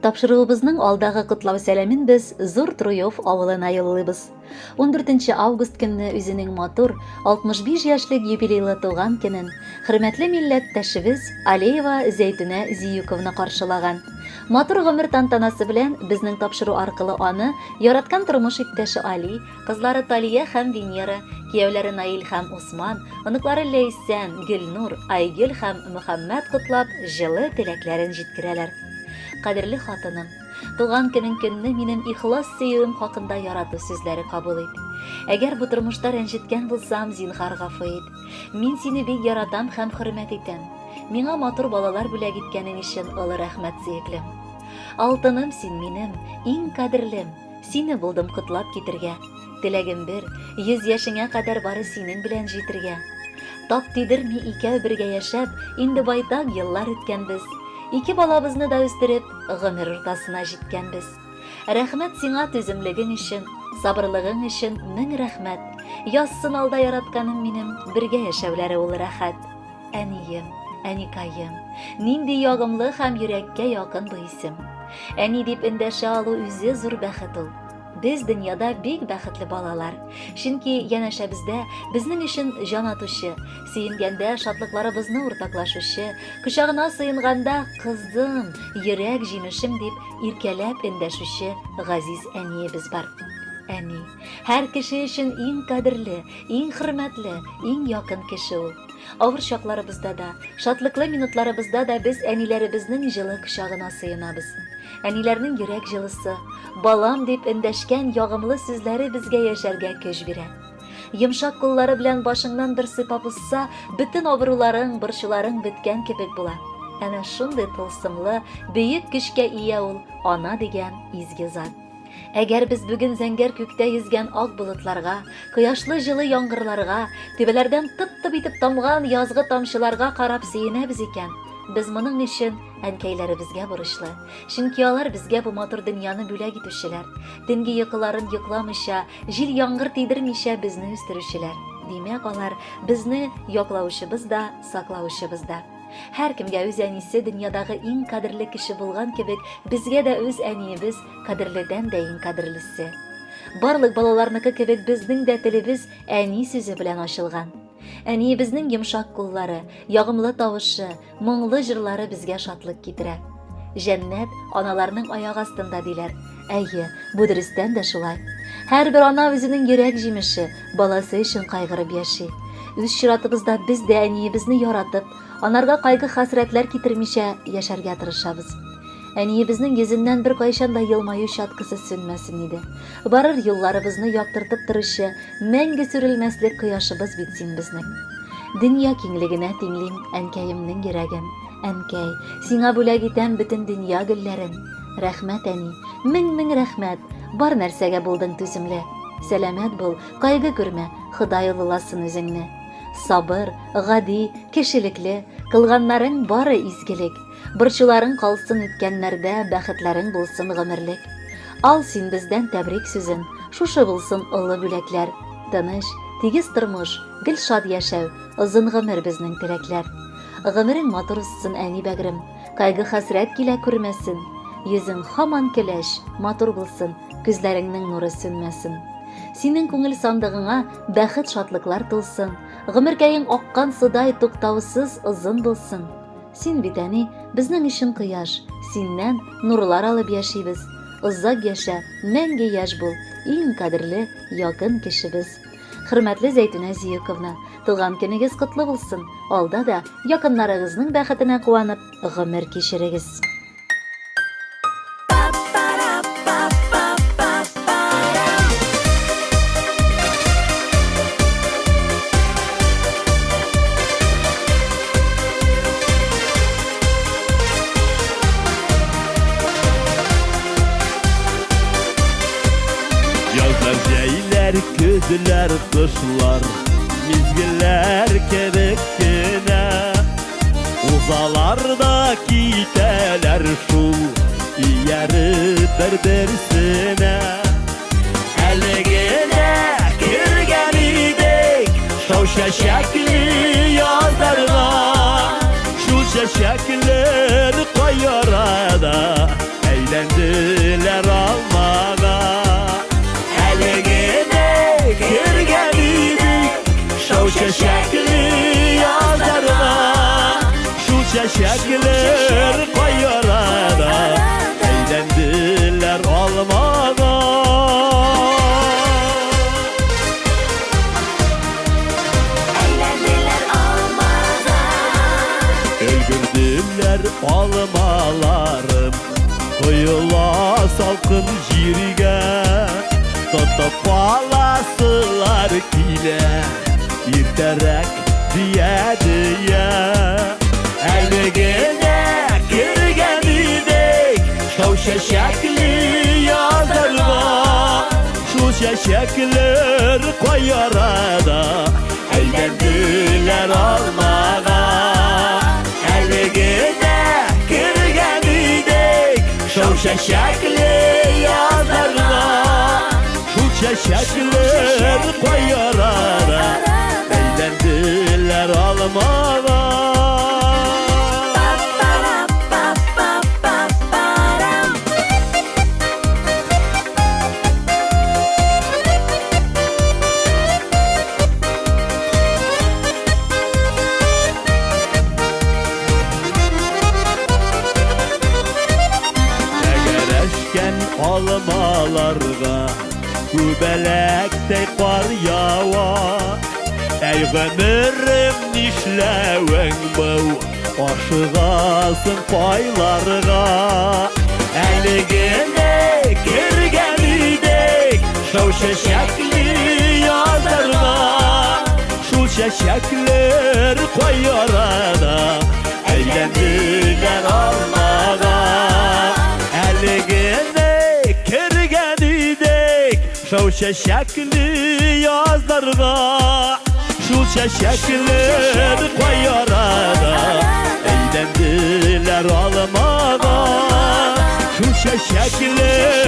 Тапшыруыбызның алдагы котлау сәламен без Зур Труев авылына юллыйбыз. 14 август көнне үзенең матур 65 яшьлек юбилейлы туган көнен хөрмәтле милләттәшебез Алиева Зәйтүнә Зиюковна каршылаган. Матур гомер тантанасы белән безнең тапшыру аркылы аны яраткан тормыш иптәше Али, кызлары Талия һәм Венера, кияүләре Наил һәм Усман, оныклары Ләйсән, Гөлнур, Айгөл һәм Мөхәммәд котлап, җылы теләкләрен җиткерәләр. Кадерле хатыным, туган көнне минем ихлас сөюем хакында ярату сүзләре кабул ит. Әгәр бу тормышта рәнҗеткән булсам, зинһар гафу ит. Мин сине бик яратам һәм хөрмәт итәм. Миңа матур балалар бүләк иткәнең өчен олы рәхмәт сөеклем. Алтыным син минем, иң кадерлем. Сине булдым котлап китергә. Теләгем бер, 100 яшеңә кадәр бары синең белән җитергә. Тап тидерми икәү бергә яшәп, инде байтак еллар үткәнбез. Ике балабызны да үстереп, гомер уртасына җиткәнбез. Рәхмәт сиңа түземлегең өчен, сабырлыгың өчен мең рәхмәт. Яссын алда яратканым минем, бергә яшәүләре ул рәхәт. Әнием, әникаем, нинди ягымлы һәм йөрәккә якын бу исем. Әни дип эндәшә алу үзе зур бәхет ул. Без дөньяда бик бәхетле балалар. Чөнки янәшәбездә безнең өчен җан атучы, сөенгәндә шатлыкларыбызны уртаклашучы, кочагына сыенганда кызым, йөрәк җимешем дип иркәләп эндәшүче газиз әниебез бар. Әни, һәр кеше өчен иң кадерле, иң хөрмәтле, иң якын кеше ул. Авыр чакларыбызда да, шатлыклы минутларыбызда да без әниләребезнең җылы кочагына сыенабыз. Әниләрнең йөрәк җылысы, балам дип эндәшкән ягымлы сүзләре безгә яшәргә көч бирә. Йомшак куллары белән башыңнан бер сыйпап узса, бөтен авыруларың, борчуларың беткән кебек була. Әнә шундый тылсымлы, бөек көчкә ия ул ана дигән изге зат. Әгәр без бүген зәңгәр күктә йөзгән ак болытларга, кояшлы җылы яңгырларга, тибәләрдән тып-тып итеп тамган язгы тамчыларга карап сөенәбез икән, без моның өчен әнкәйләребезгә бурычлы. Чөнки алар безгә бу матур дөньяны бүләк итүчеләр. Төнге йокыларын йокламыйча, җил яңгыр тидермичә безне үстерүчеләр. Димәк, алар безне яклаучыбыз да, саклаучыбыз да. Һәркемгә үз әнисе дөньядагы иң кадерле кеше булган кебек, безгә дә үз әниебез кадерледән дә иң кадерлесе. Барлык балаларныкы кебек безнең дә телебез әни сүзе белән ачылган. Әниебезнең йомшак куллары, ягымлы тавышы, моңлы җырлары безгә шатлык китерә. Җәннәт аналарның аяк астында диләр. Әйе, бу дөрестән дә шулай. Һәрбер ана үзенең йөрәк җимеше, баласы өчен кайгырып яши. Үз чиратыбызда без дә әниебезне яратып, анарга кайгы хәсрәтләр китермичә яшәргә тырышабыз. Әниебезнең йөзеннән бер кайчан да елмаю чаткысы сүнмәсен иде. Барыр юлларыбызны яктыртып торучы, мәңге сүрелмәслек кояшыбыз бит син безнең. Дөнья киңлегенә тиңлим әнкәемнең йөрәген. Әнкәй, сиңа бүләк итәм бөтен дөнья гөлләрен. Рәхмәт, әни, мең рәхмәт. Бар нәрсәгә булдың түземле. Сәламәт бул, кайгы күрмә, Ходай улыласын үзеңне. Сабыр, гади, кешелекле, кылганнарың бары изгелек. Борчуларың калсын үткәннәрдә, бәхетләрең булсын гомерлек. Ал син бездән тәбрик сүзен, шушы булсын олы бүләкләр. Тыныч, тигез тормыш, гел шат яшәү, озын гомер безнең теләкләр. Гомерең матур үтсен, әни бәгрем, кайгы хәсрәт килә күрмәсен. Йөзең һаман көләч, матур булсын, күзләреңнең нуры сүнмәсен. Синең күңел сандыгыңа бәхет шатлыклар тулсын, гомеркәең аккан судай туктаусыз озын булсын. Син бит, әни, безнең өчен кояш, синнән нурлар алып яшибез. Озак яшә, мәңге яшь бул, иң кадерле, якын кешебез. Хөрмәтле Зәйтүнә Зиюковна, туган көнегез котлы булсын. Алда да якыннарыгызның бәхетенә куанып, гомер кичерегез. Җәйләр, көзләр, кышлар, мизгелләр кебек кенә. Узалар да китәләр шул, ияреп бер-берсенә. Әле генә кергән идек, шау чәчәкле язларга. Шул чәчәкләр кай арада, әйләнеп çeşekler koy arada, eğlendiler almadan. Öldürdüler almalarım, koyula salkın jirge, tutup alasılar kile, irterek diye diye. Elbegene kirgen idek, şov şeşekli yazarma, şu şeşekler koy arada, eğlendiler almağa. Elbegene kirgen idek, şov şeşekli yazarma, şu şeşekler koy arada, eğlendiler almağa. Egereşken almalarga Kübelekte kar yava. Ey gönürüm nişleven bu, aşıgasın paylarga. Eligine kirgen idek, şov şeşekli yazarga, şu şeşekler koy arada, eğlendiler almağa. Eligine kirgen idek, şov şeşekli yazarga, şu şeşekler koy arada, eğlendiler almağa. Şu şeşekler